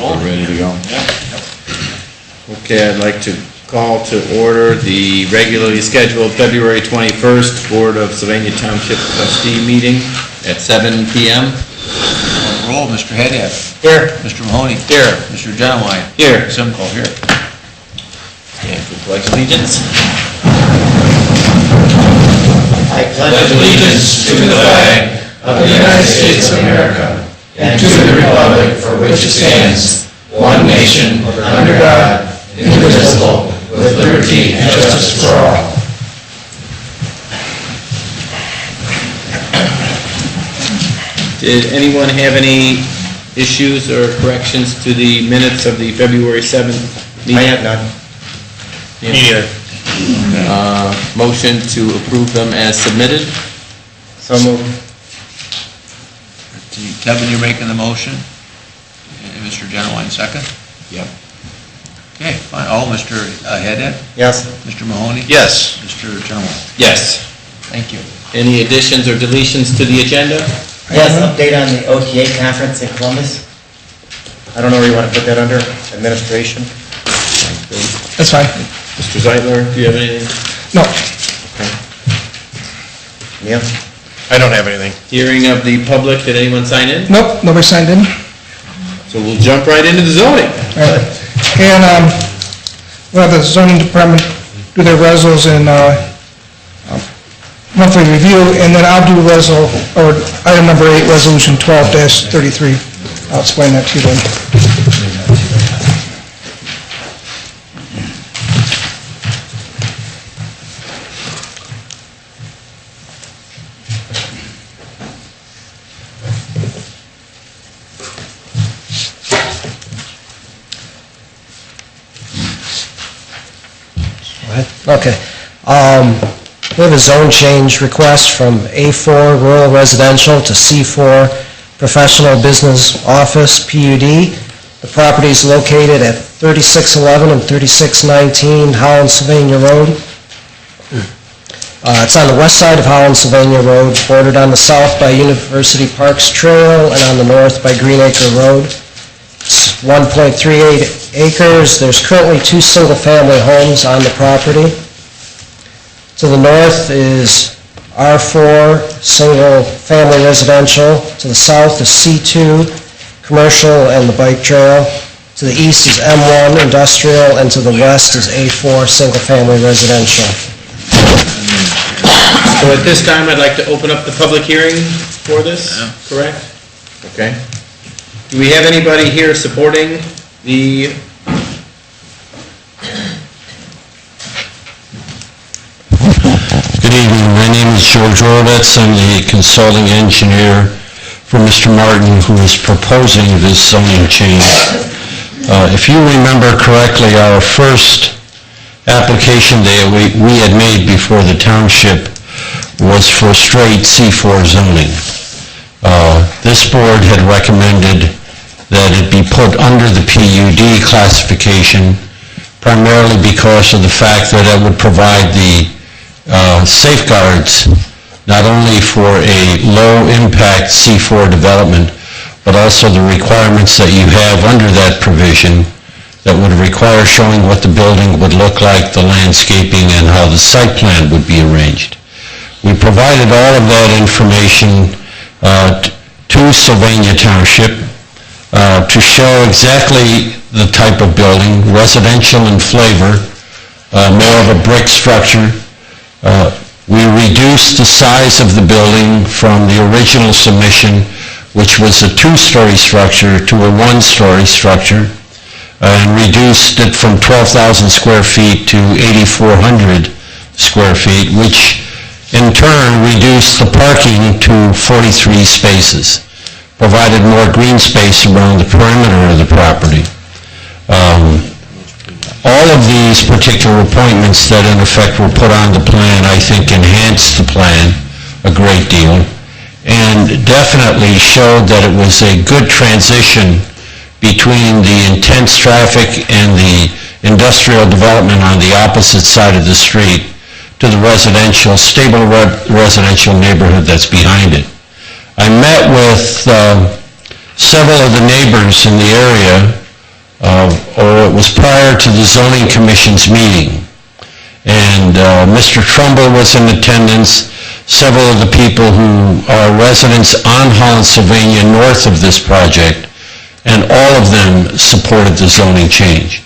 We're ready to go. Okay, I'd like to call to order the regularly scheduled February 21st Board of Sylvania Township Trustee meeting at 7 p.m. Roll, Mr. Haddad. Here. Mr. Mahoney. Here. Mr. Genowine. Here. Simcoe here. And for pledge allegiance. I pledge allegiance to the flag of the United States of America and to the republic for which it stands, one nation, under God, indivisible, with liberty and justice for all. Did anyone have any issues or corrections to the minutes of the February 7th meeting? I have none. Me neither. Motion to approve them as submitted? So moved. Kevin, you're making the motion. And Mr. Genowine, second. Yep. Okay, fine. All, Mr. Haddad? Yes. Mr. Mahoney? Yes. Mr. Genowine? Yes. Thank you. Any additions or deletions to the agenda? Yes, update on the OTA conference in Columbus. I don't know where you want to put that under, administration. That's fine. Mr. Zeitler, do you have anything? No. Yeah. I don't have anything. Hearing of the public, did anyone sign in? Nope, nobody signed in. So we'll jump right into the zoning. All right. And we'll have the zoning department do their resolutions and monthly review, and then I'll do item number 8, resolution 12-33. I'll explain that to you then. Okay. We have a zone change request from A4 Rural Residential to C4 Professional Business Office PUD. The property is located at 3611 and 3619 Holland-Sylvania Road. It's on the west side of Holland-Sylvania Road, bordered on the south by University Parks Trail and on the north by Greenacre Road. It's 1.38 acres. There's currently 2 single-family homes on the property. To the north is R4, single-family residential. To the south is C2, commercial and the bike trail. To the east is M1, industrial, and to the west is A4, single-family residential. So at this time, I'd like to open up the public hearing for this, correct? Okay. Do we have anybody here supporting the... Good evening. My name is George Ordetz. I'm the consulting engineer for Mr. Martin, who is proposing this zoning change. If you remember correctly, our first application that we had made before the township was for straight C4 zoning. This board had recommended that it be put under the PUD classification, primarily because of the fact that it would provide the safeguards not only for a low-impact C4 development, but also the requirements that you have under that provision that would require showing what the building would look like, the landscaping, and how the site plan would be arranged. We provided all of that information to Sylvania Township to show exactly the type of building, residential in flavor, more of a brick structure. We reduced the size of the building from the original submission, which was a 2-story structure, to a 1-story structure, and reduced it from 12,000 square feet to 8,400 square feet, which in turn reduced the parking to 43 spaces, provided more green space around the perimeter of the property. All of these particular appointments that in effect were put on the plan, I think, enhanced the plan a great deal and definitely showed that it was a good transition between the intense traffic and the industrial development on the opposite side of the street to the residential, stable residential neighborhood that's behind it. I met with several of the neighbors in the area, or it was prior to the zoning commission's meeting. And Mr. Trumbull was in attendance, several of the people who are residents on Holland, Sylvania, north of this project, and all of them supported the zoning change.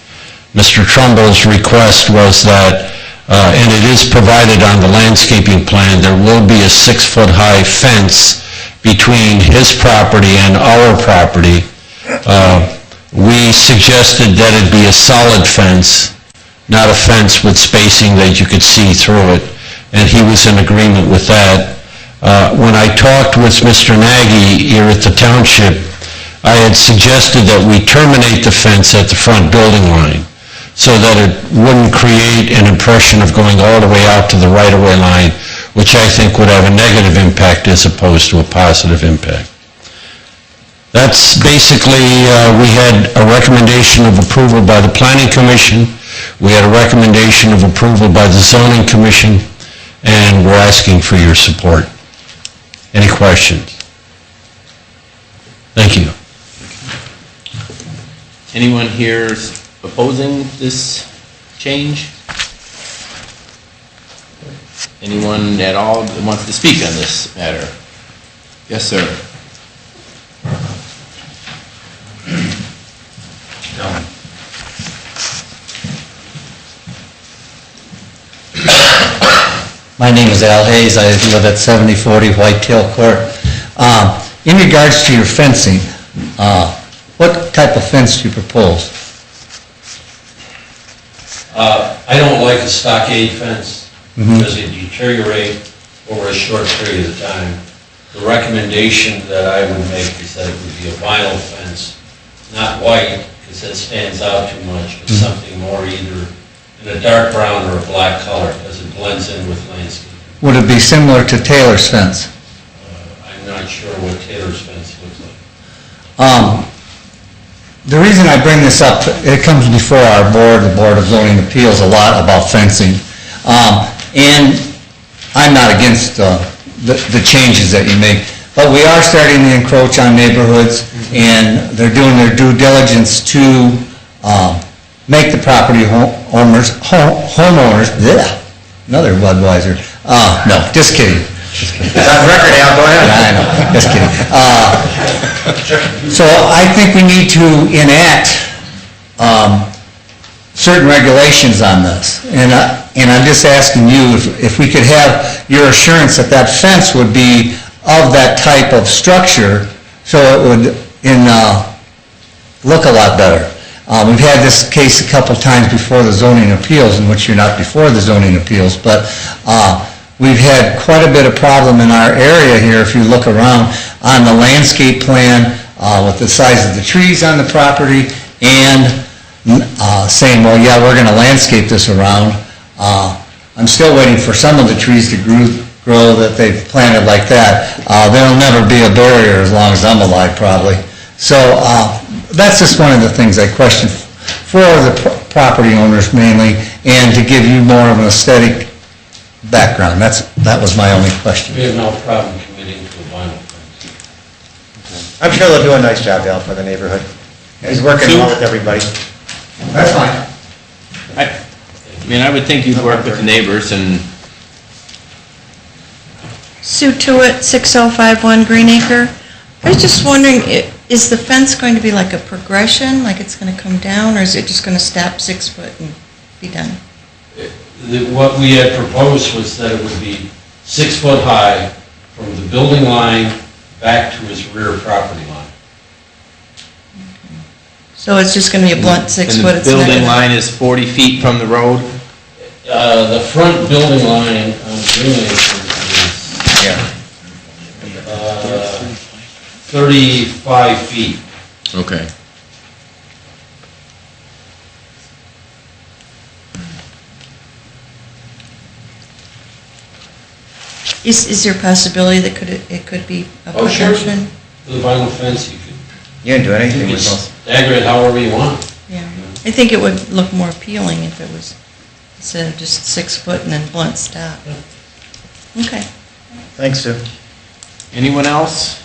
Mr. Trumbull's request was that, and it is provided on the landscaping plan, there will be a 6-foot-high fence between his property and our property. We suggested that it be a solid fence, not a fence with spacing that you could see through it, and he was in agreement with that. When I talked with Mr. Nagy here at the township, I had suggested that we terminate the fence at the front building line so that it wouldn't create an impression of going all the way out to the right-of-way line, which I think would have a negative impact as opposed to a positive impact. That's basically, we had a recommendation of approval by the Planning Commission, we had a recommendation of approval by the Zoning Commission, and we're asking for your support. Any questions? Thank you. Anyone here opposing this change? Anyone at all that wants to speak on this matter? Yes, sir. My name is Al Hayes. I live at 7040 Whitetail Court. In regards to your fencing, what type of fence do you propose? I don't like a stockade fence because it deteriorates over a short period of time. The recommendation that I would make is that it would be a vinyl fence, not white, because that stands out too much, but something more either in a dark brown or a black color, because it blends in with landscape. Would it be similar to Taylor's fence? I'm not sure what Taylor's fence looks like. The reason I bring this up, it comes before our board, the Board of Zoning Appeals, a lot about fencing. And I'm not against the changes that you make, but we are starting to encroach on neighborhoods, and they're doing their due diligence to make the property homeowners, bleh, another Budweiser. No, just kidding. It's on record, Al, go ahead. I know, just kidding. So I think we need to enact certain regulations on this. And I'm just asking you if we could have your assurance that that fence would be of that type of structure so it would look a lot better. We've had this case a couple times before the zoning appeals, in which you're not before the zoning appeals, but we've had quite a bit of problem in our area here, if you look around, on the landscape plan, with the size of the trees on the property, and saying, well, yeah, we're going to landscape this around. I'm still waiting for some of the trees to grow that they've planted like that. There'll never be a barrier as long as I'm alive, probably. So that's just one of the things I question for the property owners mainly, and to give you more of an aesthetic background. That was my only question. We have no problem committing to a vinyl fence. I'm sure they'll do a nice job, Al, for the neighborhood. He's working well with everybody. That's fine. I mean, I would think you'd work with the neighbors and... Sue Tewitt, 6051 Green Acre. I was just wondering, is the fence going to be like a progression, like it's going to come down, or is it just going to stop 6 foot and be done? What we had proposed was that it would be 6 foot high from the building line back to his rear property line. So it's just going to be a blunt 6 foot? And the building line is 40 feet from the road? The front building line on Green Acre is 35 feet. Okay. Is there a possibility that it could be a Oh, sure. progression? The vinyl fence, you could You can do anything with those. stagger it however you want. Yeah. I think it would look more appealing if it was, instead of just 6 foot and then blunt stop. Okay. Thanks, Sue. Anyone else?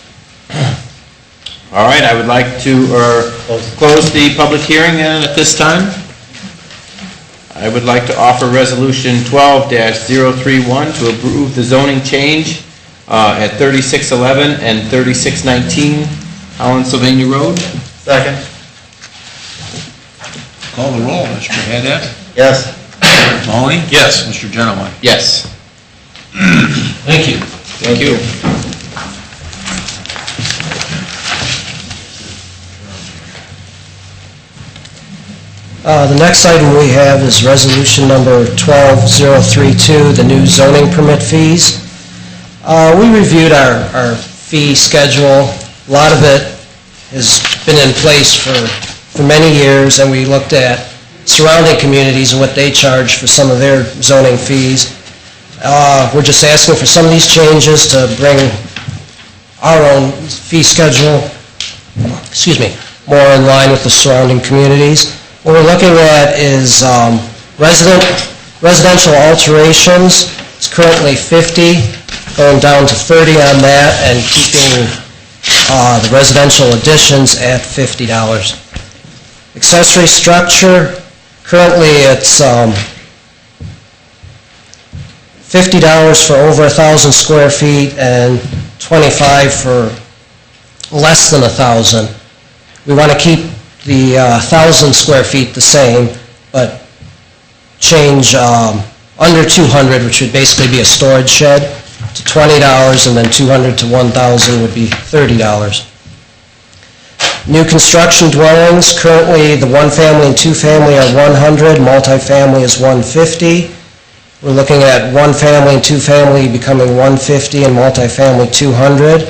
All right, I would like to close the public hearing at this time. I would like to offer Resolution 12-031 to approve the zoning change at 3611 and 3619 Holland Sylvania Road. Second. Call the roll, Mr. Haddad? Yes. Mr. Mahoney? Yes. Mr. Genowine? Yes. Thank you. Thank you. The next item we have is resolution number 12032, the new zoning permit fees. We reviewed our fee schedule. A lot of it has been in place for many years, and we looked at surrounding communities and what they charge for some of their zoning fees. We're just asking for some of these changes to bring our own fee schedule, more in line with the surrounding communities. What we're looking at is residential alterations. It's currently 50, going down to 30 on that, and keeping the residential additions at $50. Accessory structure, currently it's $50 for over 1,000 square feet and $25 for less than 1,000. We want to keep the 1,000 square feet the same, but change under 200, which would basically be a storage shed, to $20, and then 200 to 1,000 would be $30. New construction dwellings, currently the one-family and two-family are 100, multifamily is 150. We're looking at one-family and two-family becoming 150 and multifamily 200.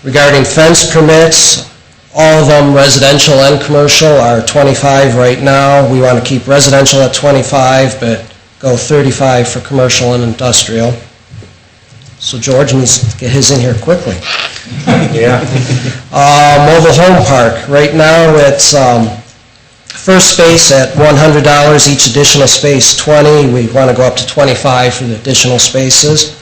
Regarding fence permits, all of them, residential and commercial, are 25 right now. We want to keep residential at 25, but go 35 for commercial and industrial. So George needs to get his in here quickly. Yeah. Mobile home park, right now it's first space at $100, each additional space 20. We want to go up to 25 for the additional spaces.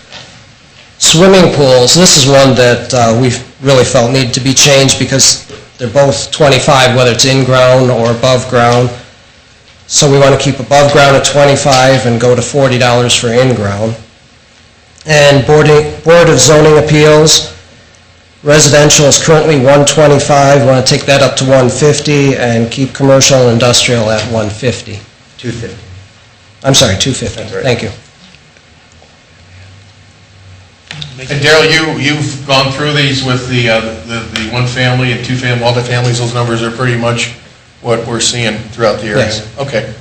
Swimming pools, this is one that we really felt needed to be changed because they're both 25, whether it's in-ground or above ground. So we want to keep above ground at 25 and go to $40 for in-ground. And Board of Zoning Appeals, residential is currently 125. We want to take that up to 150 and keep commercial and industrial at 150. 250. I'm sorry, 250. That's right. Thank you. And Daryl, you've gone through these with the one-family and two-family, multifamilies. Those numbers are pretty much what we're seeing throughout the area. Yes. Okay,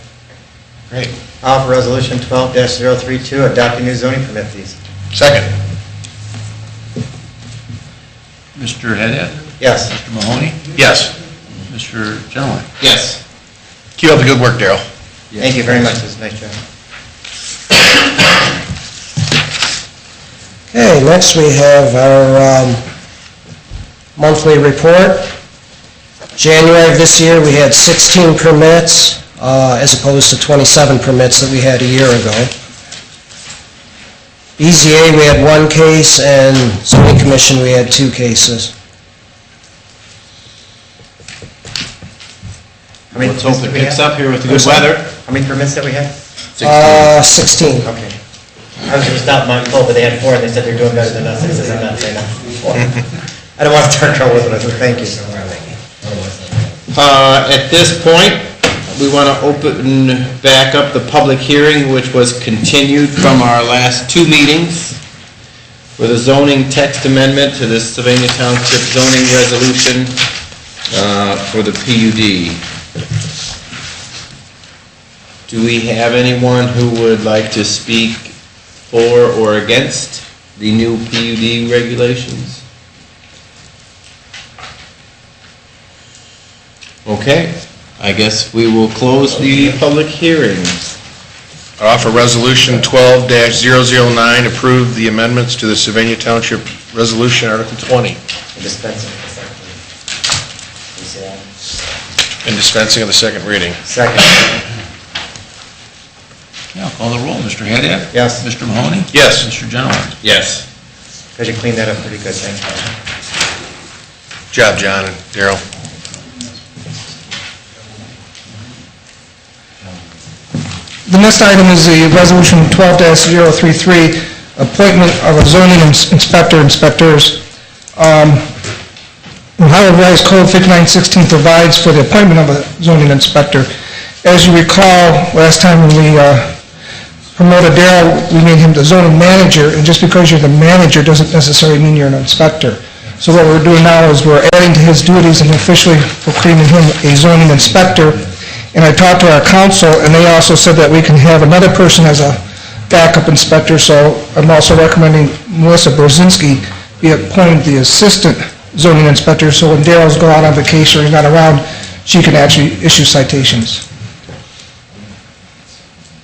great. Offer Resolution 12-032, adopting new zoning permit fees. Second. Mr. Haddad? Yes. Mr. Mahoney? Yes. Mr. Genowine? Yes. Keep up the good work, Daryl. Thank you very much. It was a nice job. Okay, next we have our monthly report. January of this year, we had 16 permits, as opposed to 27 permits that we had a year ago. BZA, we had 1 case, and zoning commission, we had 2 cases. Let's hope it picks up here with the good weather. How many permits did we have? 16. Okay. I was going to stop my poll, but they had 4, and they said they're doing better than us. I said, I'm not saying that. I don't want to start trouble with it, but thank you. At this point, we want to open back up the public hearing, which was continued from our last 2 meetings with a zoning text amendment to the Sylvania Township zoning resolution for the PUD. Do we have anyone who would like to speak for or against the new PUD regulations? Okay, I guess we will close the public hearing. I offer Resolution 12-009, approve the amendments to the Sylvania Township Resolution, Article 20, and dispensing of the second reading. Second. Yeah, call the roll. Mr. Haddad? Yes. Mr. Mahoney? Yes. Mr. Genowine? Yes. because you cleaned that up pretty good, thank you. Good job, John and Daryl. The next item is the resolution 12-033, appointment of a zoning inspectors. Ohio Revised Code 5916 provides for the appointment of a zoning inspector. As you recall, last time when we promoted Darrell, we made him the zoning manager, and just because you're the manager doesn't necessarily mean you're an inspector. So what we're doing now is we're adding to his duties and officially proclaiming him a zoning inspector. And I talked to our council, and they also said that we can have another person as a backup inspector, so I'm also recommending Melissa Brzezinski be appointed the assistant zoning inspector, so when Daryl's go out on vacation or he's not around, she can actually issue citations.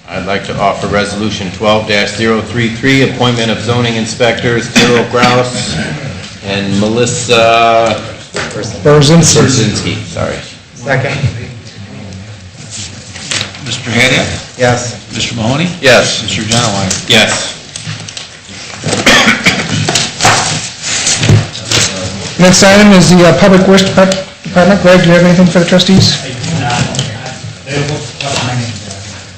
I'd like to offer Resolution 12-033, appointment of zoning inspectors, Daryl Grouse and Melissa Brzezinski, sorry. Second? Mr. Haddad? Yes. Mr. Mahoney? Yes. Mr. Genowine? Yes. Next item is the Public Works Department. Greg, do you have anything for the trustees?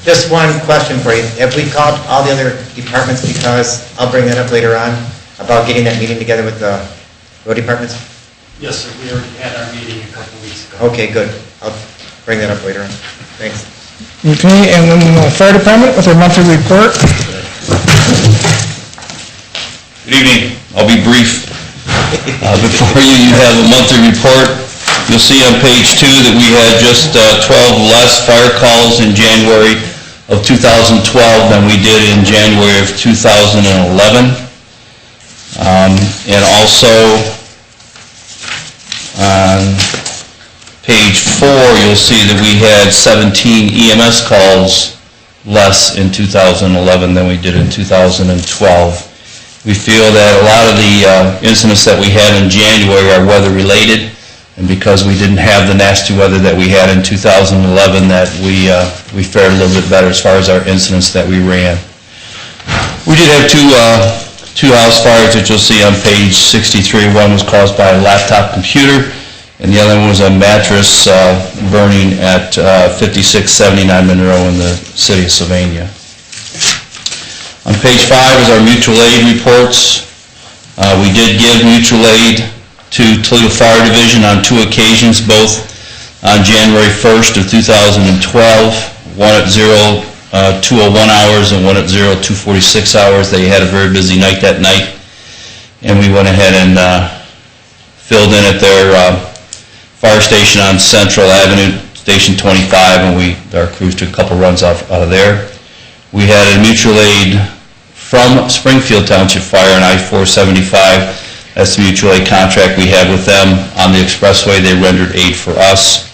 Just one question for you. Have we called all the other departments, because I'll bring that up later on, about getting that meeting together with the road departments? Yes, sir, we already had our meeting a couple weeks ago. Okay, good. I'll bring that up later on. Thanks. Okay, and then the Fire Department with their monthly report. Good evening. I'll be brief. Before you have a monthly report. You'll see on page 2 that we had just 12 less fire calls in January of 2012 than we did in January of 2011. And also on page 4, you'll see that we had 17 EMS calls less in 2011 than we did in 2012. We feel that a lot of the incidents that we had in January are weather-related, and because we didn't have the nasty weather that we had in 2011, that we fared a little bit better as far as our incidents that we ran. We did have two house fires that you'll see on page 63. One was caused by a laptop computer, and the other one was a mattress burning at 5679 Monroe in the city of Sylvania. On page 5 is our mutual aid reports. We did give mutual aid to Toledo Fire Division on 2 occasions, both on January 1st of 2012, one at 02:01 hours and one at 02:46 hours. They had a very busy night that night, and we went ahead and filled in at their fire station on Central Avenue, Station 25, and our crews took a couple runs out of there. We had a mutual aid from Springfield Township Fire on I-475. That's the mutual aid contract we had with them on the expressway. They rendered aid for us.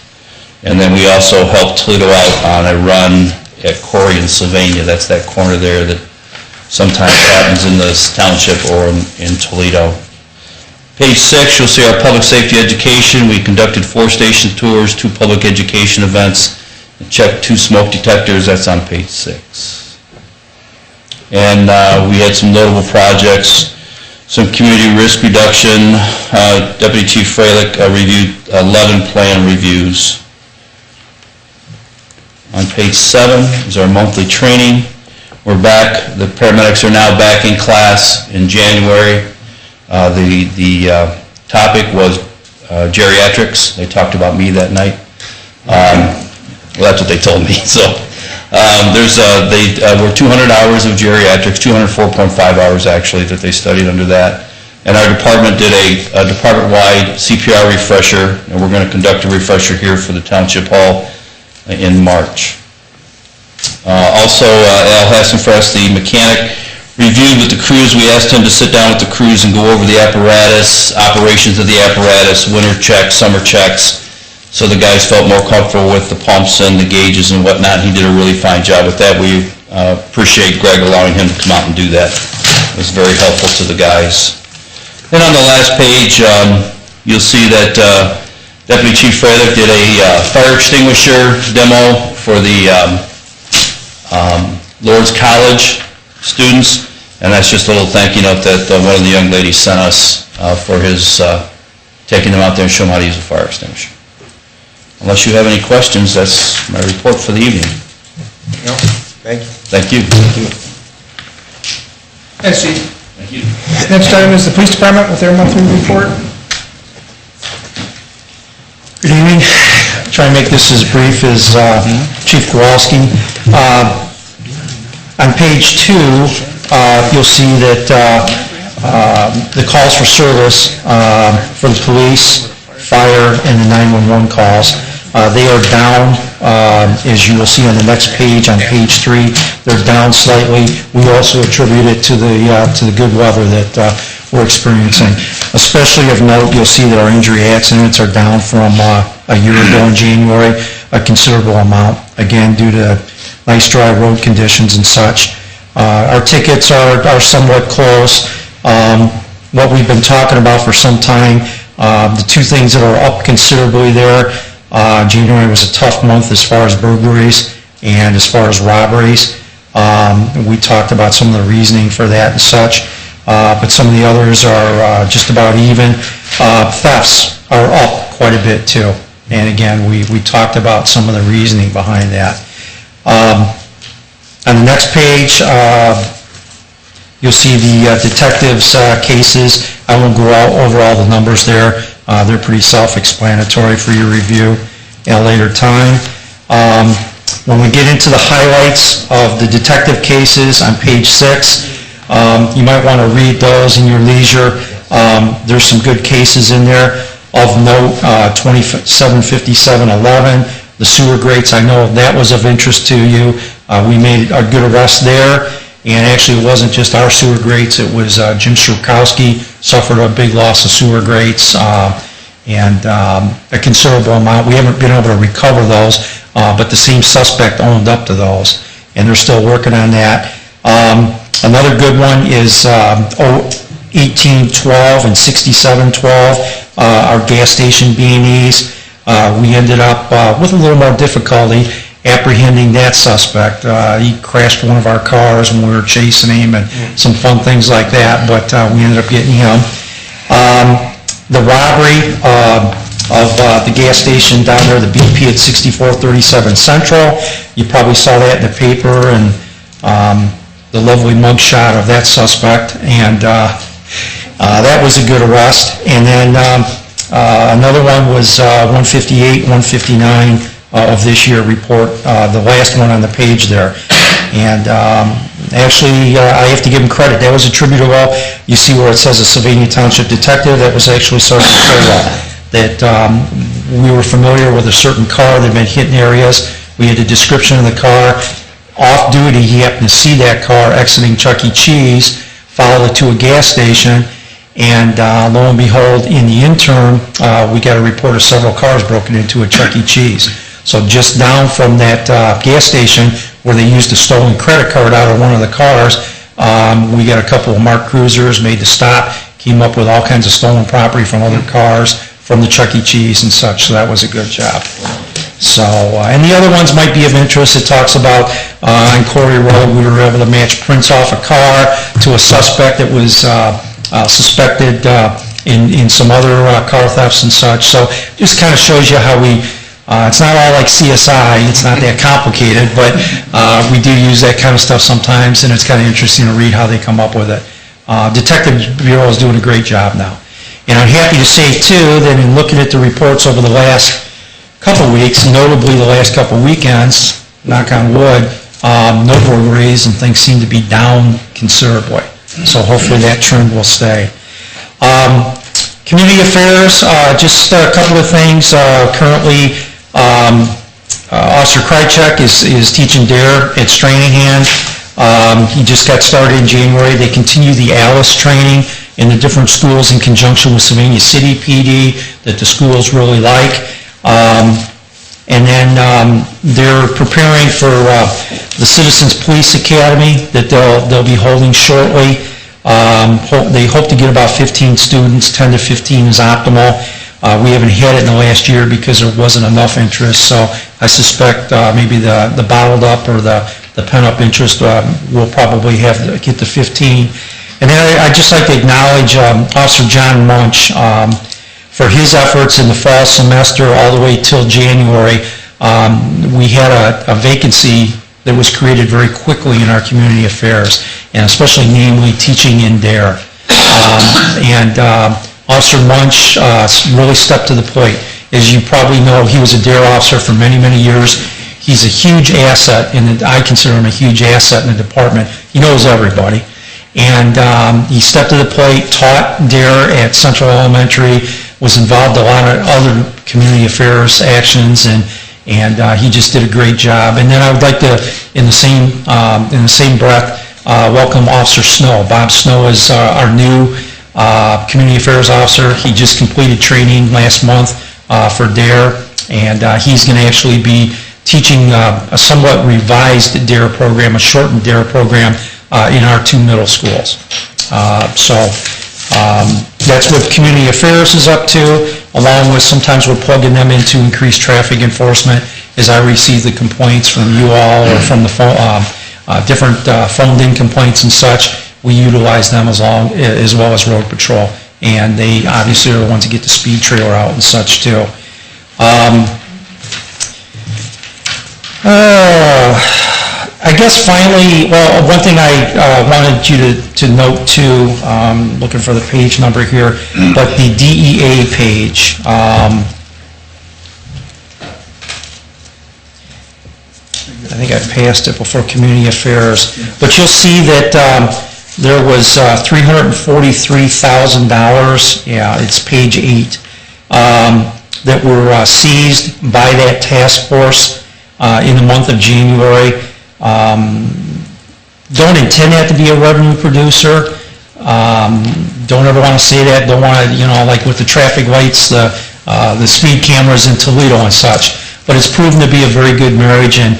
And then we also helped Toledo out on a run at Corey in Sylvania. That's that corner there that sometimes happens in this township or in Toledo. Page 6, you'll see our public safety education. We conducted 4 station tours, 2 public education events, and checked 2 smoke detectors. That's on page 6. And we had some notable projects, some community risk reduction. Deputy Chief Freilich reviewed 11 plan reviews. On page 7 is our monthly training. We're back. The paramedics are now back in class in January. The topic was geriatrics. They talked about me that night. Well, that's what they told me. So they were 200 hours of geriatrics, 204.5 hours actually that they studied under that. And our department did a department-wide CPR refresher, and we're going to conduct a refresher here for the Township Hall in March. Also, Al Hassenfrest, the mechanic, reviewed with the crews. We asked him to sit down with the crews and go over the apparatus, operations of the apparatus, winter checks, summer checks, so the guys felt more comfortable with the pumps and the gauges and whatnot. He did a really fine job with that. We appreciate Greg allowing him to come out and do that. It was very helpful to the guys. Then on the last page, you'll see that Deputy Chief Freilich did a fire extinguisher demo for the Lord's College students, And that's just a little thank you note that one of the young ladies sent us for his taking them out there and showing how to use a fire extinguisher. Unless you have any questions, that's my report for the evening. No, thank you. Thank you. Thanks, Chief. Thank you. Next item is the police department with their monthly report. Good evening. Try and make this as brief as Chief Kowalski. On page 2, you'll see that the calls for service for the police, fire, and the 911 calls, they are down, as you will see on the next page, on page 3, they're down slightly. We also attribute it to the good weather that we're experiencing. Especially of note, you'll see that our injury accidents are down from a year ago in January, a considerable amount, again, due to nice dry road conditions and such. Our tickets are somewhat close. What we've been talking about for some time, the two things that are up considerably there, January was a tough month as far as burglaries and as far as robberies. We talked about some of the reasoning for that and such, but some of the others are just about even. Thefts are up quite a bit too. And again, we talked about some of the reasoning behind that. On the next page, you'll see the detectives' cases. I won't go over all the numbers there. They're pretty self-explanatory for your review at a later time. When we get into the highlights of the detective cases on page 6, you might want to read those in your leisure. There's some good cases in there. Of note, 275711, the sewer grates, I know that was of interest to you. We made a good arrest there, and actually it wasn't just our sewer grates, it was Jim Shurkowski suffered a big loss of sewer grates, and a considerable amount. We haven't been able to recover those, but the same suspect owned up to those, and they're still working on that. Another good one is 1812 and 6712, our gas station B&Es. We ended up with a little more difficulty apprehending that suspect. He crashed one of our cars when we were chasing him and some fun things like that, but we ended up getting him. The robbery of the gas station down there, the BP at 6437 Central, you probably saw that in the paper, and the lovely mugshot of that suspect, and that was a good arrest. And then another one was 158, 159 of this year report, the last one on the page there. And actually, I have to give him credit. That was attributable. You see where it says a Sylvania Township detective. That was actually Sergeant Colwell. That we were familiar with a certain car that had been hit in areas. We had a description of the car. Off duty, he happened to see that car exiting Chuck E. Cheese, followed it to a gas station, and lo and behold, in the interim, we got a report of several cars broken into at Chuck E. Cheese. So just down from that gas station where they used a stolen credit card out of one of the cars, we got a couple of marked cruisers, made the stop, came up with all kinds of stolen property from other cars, from the Chuck E. Cheese and such, so that was a good job. So, and the other ones might be of interest. It talks about on Corey Road, we were able to match prints off a car to a suspect that was suspected in some other car thefts and such. So just kind of shows you how we, it's not all like CSI, it's not that complicated, but we do use that kind of stuff sometimes, and it's kind of interesting to read how they come up with it. Detective Bureau is doing a great job now. And I'm happy to say, too, that in looking at the reports over the last couple weeks, notably the last couple weekends, knock on wood, no burglaries and things seem to be down considerably. So hopefully that trend will stay. Community affairs, just a couple of things. Currently, Officer Krychek is teaching DARE at Stranahan. He just got started in January. They continue the ALICE training in the different schools in conjunction with Sylvania City PD that the schools really like. And then they're preparing for the Citizens Police Academy that they'll be holding shortly. They hope to get about 15 students, 10 to 15 is optimal. We haven't had it in the last year because there wasn't enough interest, so I suspect maybe the bottled up or the the pent-up interest, we'll probably get to 15. And then I'd just like to acknowledge Officer John Munch for his efforts in the fall semester all the way till January. We had a vacancy that was created very quickly in our community affairs, and especially namely teaching in DARE. Officer Munch really stepped to the plate. As you probably know, he was a DARE officer for many, many years. He's a huge asset, and I consider him a huge asset in the department. He knows everybody. And he stepped to the plate, taught DARE at Central Elementary, was involved in a lot of other community affairs actions, and he just did a great job. And then I would like to, in the same breath, welcome Officer Snow. Bob Snow is our new community affairs officer. He just completed training last month for DARE, and he's going to actually be teaching a somewhat revised DARE program, a shortened DARE program in our 2 middle schools. That's what community affairs is up to, along with sometimes we're plugging them into increased traffic enforcement as I receive the complaints from you all or from the different phoned-in complaints and such. We utilize them as well as road patrol, and they obviously are the ones that get the speed trailer out and such too. I guess finally, well, one thing I wanted you to note too, looking for the page number here, but the DEA page. I think I passed it before community affairs, but you'll see that there was $343,000, yeah, it's page 8, that were seized by that task force in the month of January. Don't intend that to be a revenue producer. Don't ever want to say that. Don't want to, like with the traffic lights, the speed cameras in Toledo and such. But it's proven to be a very good marriage, and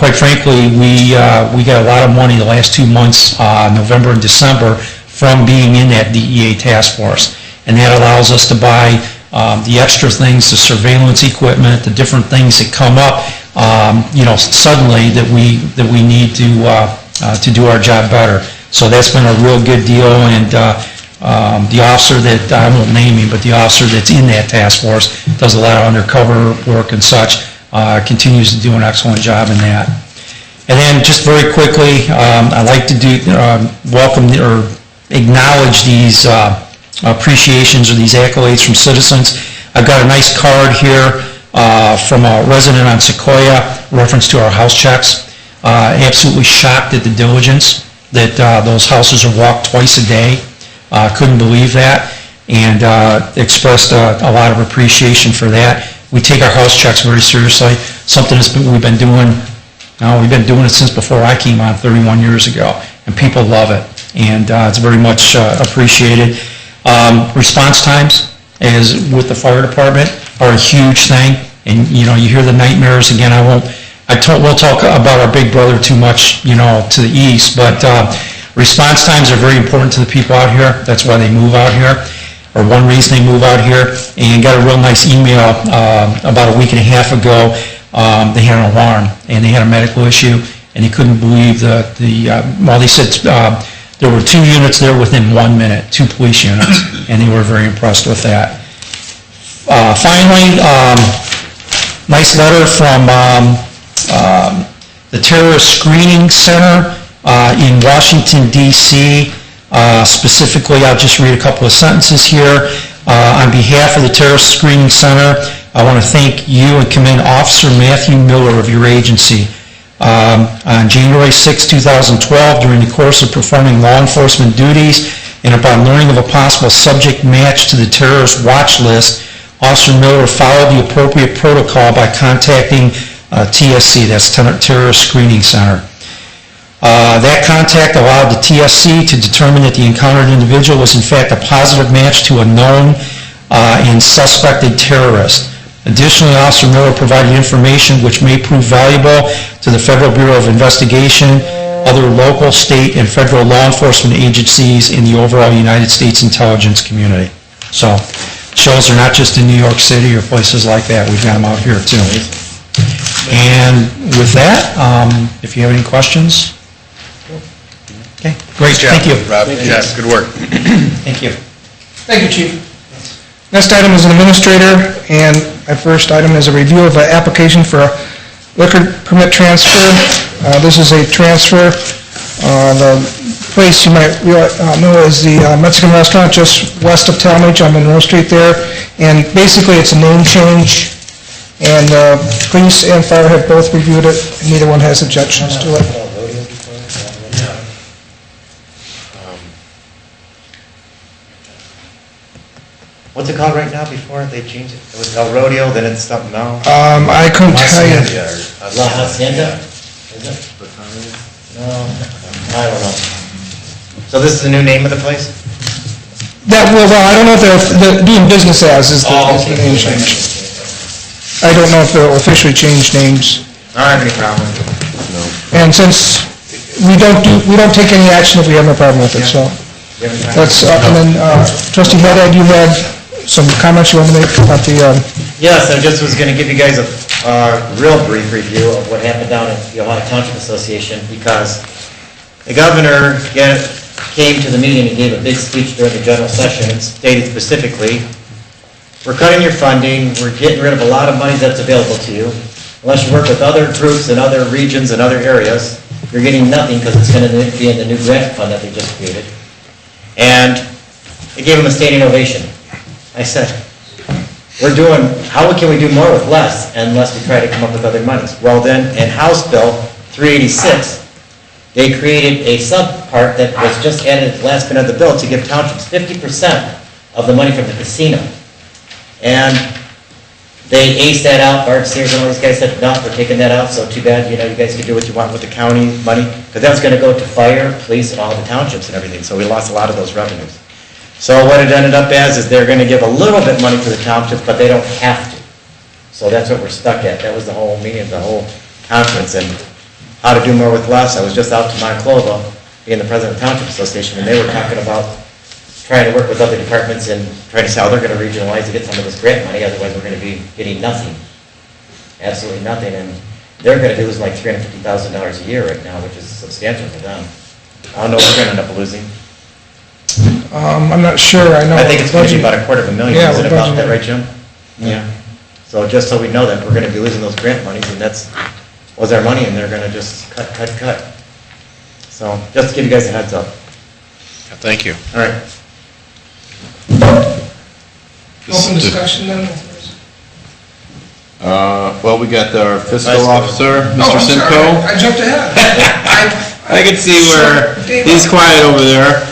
quite frankly, we got a lot of money the last 2 months, November and December, from being in that DEA task force. And that allows us to buy the extra things, the surveillance equipment, the different things that come up, suddenly that we need to do our job better. So that's been a real good deal, and the officer that, I won't name him, but the officer that's in that task force does a lot of undercover work and such, continues to do an excellent job in that. And then just very quickly, I'd like to welcome or acknowledge these appreciations or these accolades from citizens. I've got a nice card here from a resident on Sequoia, reference to our house checks. Absolutely shocked at the diligence that those houses are walked twice a day. Couldn't believe that, and expressed a lot of appreciation for that. We take our house checks very seriously, something we've been doing it since before I came on 31 years ago, and people love it, and it's very much appreciated. Response times, as with the fire department, are a huge thing, and you hear the nightmares. Again, we'll talk about our big brother too much, to the east, but response times are very important to the people out here. That's why they move out here, or one reason they move out here. And got a real nice email about a week and a half ago. They had an alarm, and they had a medical issue, and they couldn't believe they said there were 2 units there within 1 minute, 2 police units, and they were very impressed with that. Finally, nice letter from the Terrorist Screening Center in Washington, D.C. Specifically, I'll just read a couple of sentences here. On behalf of the Terrorist Screening Center, I want to thank you and commend Officer Matthew Miller of your agency. On January 6, 2012, during the course of performing law enforcement duties and upon learning of a possible subject match to the terrorist watch list, Officer Miller followed the appropriate protocol by contacting TSC, that's Terrorist Screening Center. That contact allowed the TSC to determine that the encountered individual was in fact a positive match to a known and suspected terrorist. Additionally, Officer Miller provided information which may prove valuable to the Federal Bureau of Investigation, other local, state, and federal law enforcement agencies in the overall United States intelligence community. So, shows they're not just in New York City or places like that. We've got them out here too. And with that, if you have any questions? Okay, great, thank you. Rob, Jeff, good work. Thank you. Thank you, Chief. Next item is an administrator, and my first item is a review of an application for a liquor permit transfer. This is a transfer. The place you might know is the Mexican restaurant just west of Talmadge on Monroe Street there. And basically, it's a name change, and police and fire have both reviewed it, and neither one has objections to it. What's it called right now before they changed it? It was El Rodeo, then it's something now? I couldn't tell you. La Hacienda? Is it? No, I don't know. So this is the new name of the place? Well, I don't know if they're doing business as is the name change. I don't know if they'll officially change names. I don't have any problem. And since we don't take any action if we have no problem with it, so. That's, and then trustee Haddad, you had some comments you want to make about the, Yes, I just was going to give you guys a real brief review of what happened down at the Ohio Township Association, because the governor came to the meeting and gave a big speech during the general session and stated specifically, we're cutting your funding, we're getting rid of a lot of money that's available to you. Unless you work with other groups in other regions and other areas, you're getting nothing because it's going to be in the new grant fund that they just created. And they gave him a standing ovation. I said, how can we do more with less unless we try to come up with other monies? Well then, in House Bill 386, they created a subpart that was just added at the last minute of the bill to give townships 50% of the money from the casino. And they aced that out. Bart Sears and all these guys said, no, we're taking that out, so too bad, you guys can do what you want with the county money. Because that was going to go to fire, police, and all the townships and everything, so we lost a lot of those revenues. So what it ended up as is they're going to give a little bit money to the townships, but they don't have to. So that's what we're stuck at. That was the whole meeting of the whole conference, and how to do more with less. I was just out to Monclova, being the president of the Township Association, and they were talking about trying to work with other departments and trying to say how they're going to regionalize to get some of this grant money, otherwise we're going to be getting nothing. Absolutely nothing, and they're going to be losing like $350,000 a year right now, which is substantial for them. I don't know what we're going to end up losing. I'm not sure, I know. I think it's going to be about $250,000, Yeah, is it we're about that, budgeting. right, Jim? Yeah. So just so we know that we're going to be losing those grant monies, and that's was our money, and they're going to just cut. So just to give you guys a heads up. Thank you. All right. Open discussion then? Well, we got our fiscal Vice officer, Oh, Mr. I'm sorry, Simcoe. I jumped ahead. I can see where he's quiet over there.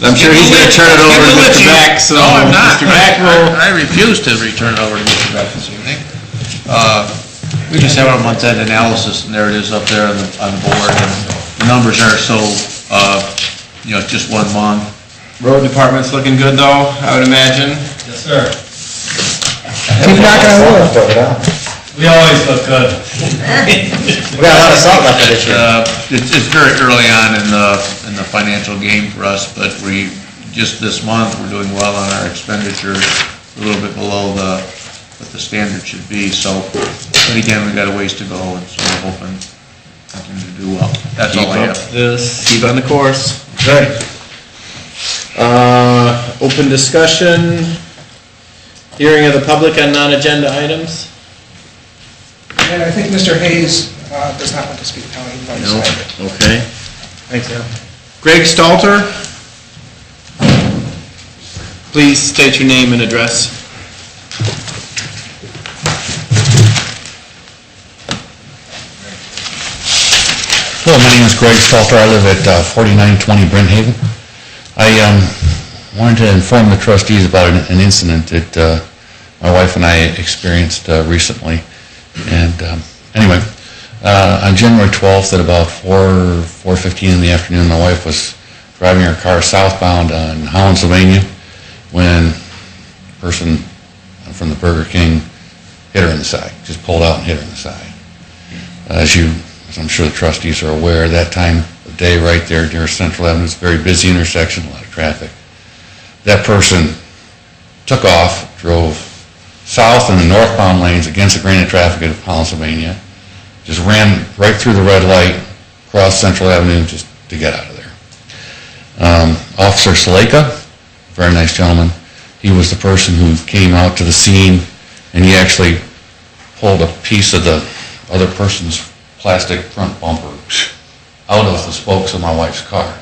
I'm sure he's going to turn it over to Mr. Beck, so No, I'm not. Mr. Beck will... I refuse to return it over to Mr. Beck this evening. We just have our month-end analysis, and there it is up there on the board, and the numbers are so, just 1 month. Road department's looking good, though, I would imagine. Yes, sir. Keep knocking on wood. We always look good. We got a lot of salt left for this year. It's very early on in the financial game for us, but just this month, we're doing well on our expenditures, a little bit below what the standard should be, so, but again, we got a ways to go, and so we're hoping continue to do well. That's all I have. Keep on the course. Good. Open discussion, hearing of the public on non-agenda items? And I think Mr. Hayes does not want to speak now. No, okay. Thanks, Al. Greg Stalter? Please state your name and address. Hello, my name is Greg Stalter. I live at 4920 Brent Haven. I wanted to inform the trustees about an incident that my wife and I experienced recently. And anyway, on January 12th at about 4:15 in the afternoon, my wife was driving her car southbound on Holland, Sylvania, when a person from the Burger King hit her in the side, just pulled out and hit her in the side. As I'm sure the trustees are aware, that time of day right there near Central Avenue, it's a very busy intersection, a lot of traffic. That person took off, drove south in the northbound lanes against the grain of traffic of Pennsylvania, just ran right through the red light, across Central Avenue, just to get out of there. Officer Saleka, very nice gentleman, he was the person who came out to the scene, and he actually pulled a piece of the other person's plastic front bumper out of the spokes of my wife's car.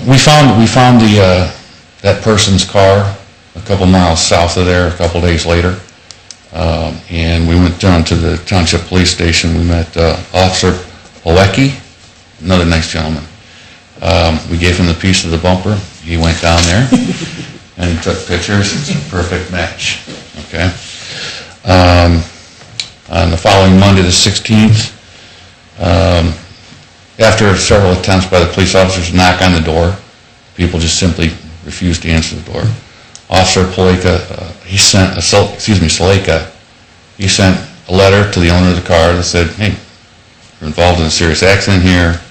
We found that person's car a couple miles south of there a couple days later, and we went down to the Township Police Station. We met Officer Polecki, another nice gentleman. We gave him the piece of the bumper. He went down there and took pictures. It's a perfect match. Okay. On the following Monday, the 16th, after several attempts by the police officers to knock on the door, people just simply refused to answer the door. Officer Saleka, he sent a letter to the owner of the car that said, hey, you're involved in a serious accident here.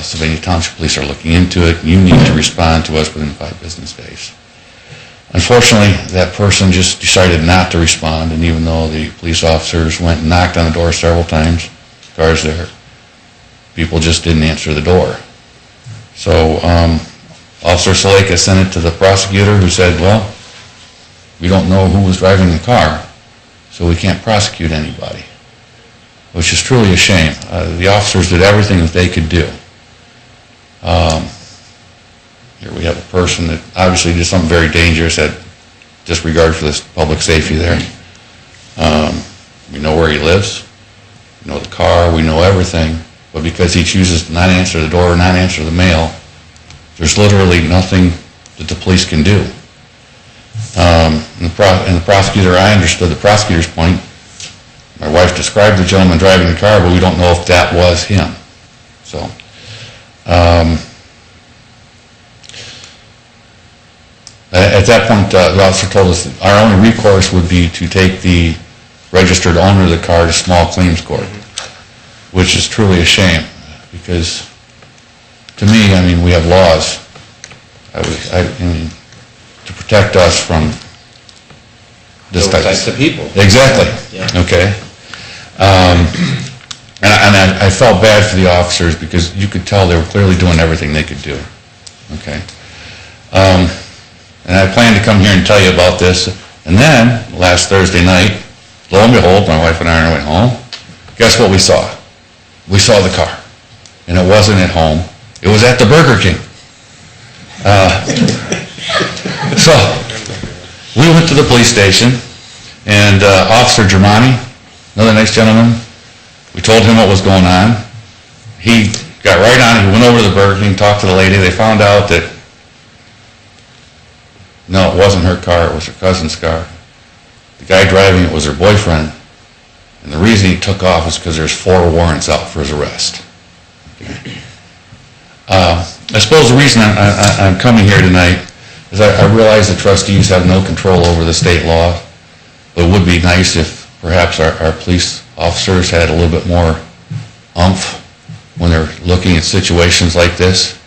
Sylvania Township Police are looking into it. You need to respond to us within 5 business days. Unfortunately, that person just decided not to respond, and even though the police officers went and knocked on the door several times, cars there, people just didn't answer the door. So Officer Saleka sent it to the prosecutor, who said, well, we don't know who was driving the car, so we can't prosecute anybody, which is truly a shame. The officers did everything that they could do. Here we have a person that obviously did something very dangerous, had disregard for this public safety there. We know where he lives, we know the car, we know everything, but because he chooses to not answer the door or not answer the mail, there's literally nothing that the police can do. And the prosecutor, I understood the prosecutor's point. My wife described the gentleman driving the car, but we don't know if that was him. So, at that point, the officer told us that our only recourse would be to take the registered owner of the car to small claims court, which is truly a shame, because to me, I mean, we have laws to protect us from this Those types of people. Exactly. Yeah. Okay. And I felt bad for the officers, because you could tell they were clearly doing everything they could do. Okay. And I planned to come here and tell you about this. And then, last Thursday night, lo and behold, my wife and I are on our way home. Guess what we saw? We saw the car. And it wasn't at home. It was at the Burger King. So, we went to the police station, and Officer Germani, another nice gentleman, we told him what was going on. He got right on it. He went over to the Burger King, talked to the lady. They found out that, no, it wasn't her car, it was her cousin's car. The guy driving it was her boyfriend, and the reason he took off was because there's 4 warrants out for his arrest. I suppose the reason I'm coming here tonight is I realize the trustees have no control over the state law, but it would be nice if perhaps our police officers had a little bit more oomph when they're looking at situations like this,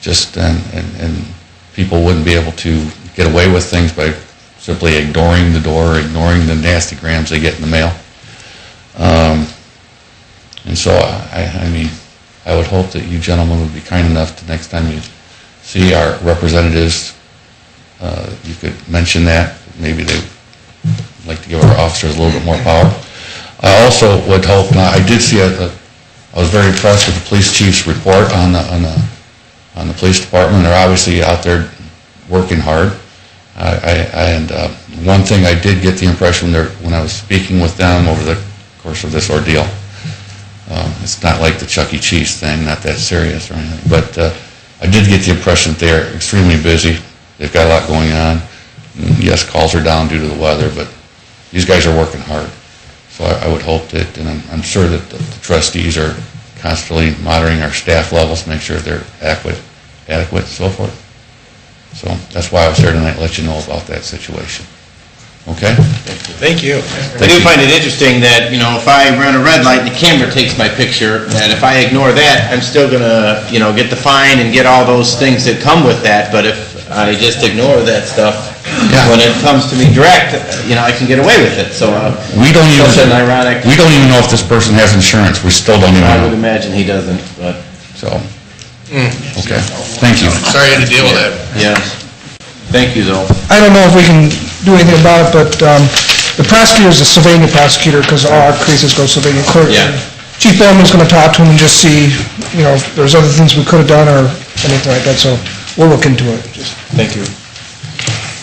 just and people wouldn't be able to get away with things by simply ignoring the door, ignoring the nasty grams they get in the mail. And so I mean, I would hope that you gentlemen would be kind enough to, next time you see our representatives, you could mention that. Maybe they'd like to give our officers a little bit more power. I also would hope, I did see I was very impressed with the police chief's report on the police department. They're obviously out there working hard. And one thing I did get the impression when I was speaking with them over the course of this ordeal, it's not like the Chuck E. Cheese thing, not that serious or anything, but I did get the impression that they're extremely busy. They've got a lot going on. Yes, calls are down due to the weather, but these guys are working hard. So I would hope that, and I'm sure that the trustees are constantly monitoring our staff levels, make sure they're adequate, and so forth. So that's why I was here tonight to let you know about that situation. Okay? Thank you. I do find it interesting that, if I run a red light and the camera takes my picture, that if I ignore that, I'm still gonna, get the fine and get all those things that come with that, but if I just ignore that stuff, Yeah. when it comes to me direct, I can get away with it, so, We don't even, such an ironic, we don't even know if this person has insurance. We still don't even I would know. imagine he doesn't, but, So, okay, thank you. Sorry you had to deal with that. yeah. Thank you, though. I don't know if we can do anything about it, but the prosecutor is a Sylvania prosecutor, because all our cases go Sylvania clerk. Yeah. Chief Bowman's going to talk to him and just see, if there's other things we could have done or anything like that, so we'll look into it. Thank you.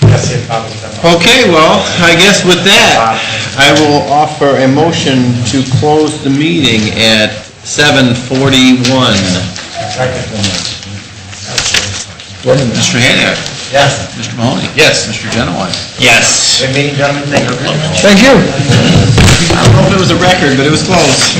That's it, probably. Okay, well, I guess with that, I will offer a motion to close the meeting at 7:41. Mr. Haniak. Yes. Mr. Mahoney. Yes. Mr. Genowine. Yes. Good meeting, gentlemen, thank you. Thank you. I don't know if it was a record, but it was close.